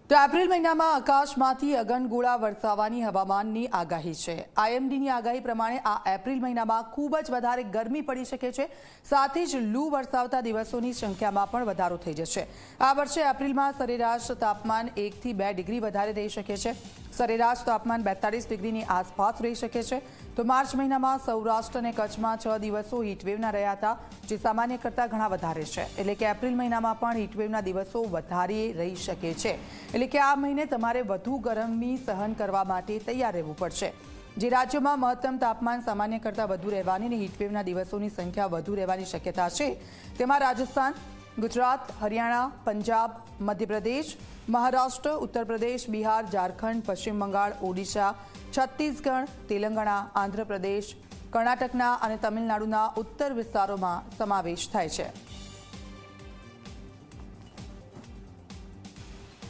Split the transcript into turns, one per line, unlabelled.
તો એપ્રિલ મહિનામાં આકાશમાંથી અગનગોળા વરસાવવાની હવામાનની આગાહી છે। આઈએમડીની આગાહી પ્રમાણે આ એપ્રિલ મહિનામાં ખૂબ જ વધારે ગરમી પડી શકે છે। સાથે જ લૂ વરસાવતા દિવસોની સંખ્યામાં પણ વધારો થઈ જશે। આ વર્ષે એપ્રિલમાં સરેરાશ તાપમાન 1 થી 2 ડિગ્રી વધારે રહી શકે છે। સરેરાશ તાપમાન 42 ડિગ્રીની આસપાસ રહી શકે છે। તો માર્ચ મહિનામાં સૌરાષ્ટ્ર અને કચ્છમાં 6 દિવસો હીટવેવના રહ્યા હતા, જે સામાન્ય કરતાં ઘણા વધારે છે। એટલે કે એપ્રિલ મહિનામાં પણ હીટવેવના દિવસો વધારે રહી શકે છે। એટલે કે આ મહિને તમારે વધુ ગરમી સહન કરવા માટે તૈયાર રહેવું પડશે। જે રાજ્યોમાં મહત્તમ તાપમાન સામાન્ય કરતાં વધુ રહેવાની અને હીટવેવના દિવસોની સંખ્યા વધુ રહેવાની શક્યતા છે, તેમાં રાજસ્થાન, ગુજરાત, હરિયાણા, પંજાબ, મધ્યપ્રદેશ, મહારાષ્ટ્ર, ઉત્તર પ્રદેશ, બિહાર, ઝારખંડ, પશ્ચિમ બંગાળ, ઓડિશા, છત્તીસગઢ, તેલંગાણા, આંધ્રપ્રદેશ, કર્ણાટકના અને તમિલનાડુના ઉત્તર વિસ્તારોમાં સમાવેશ થાય છે।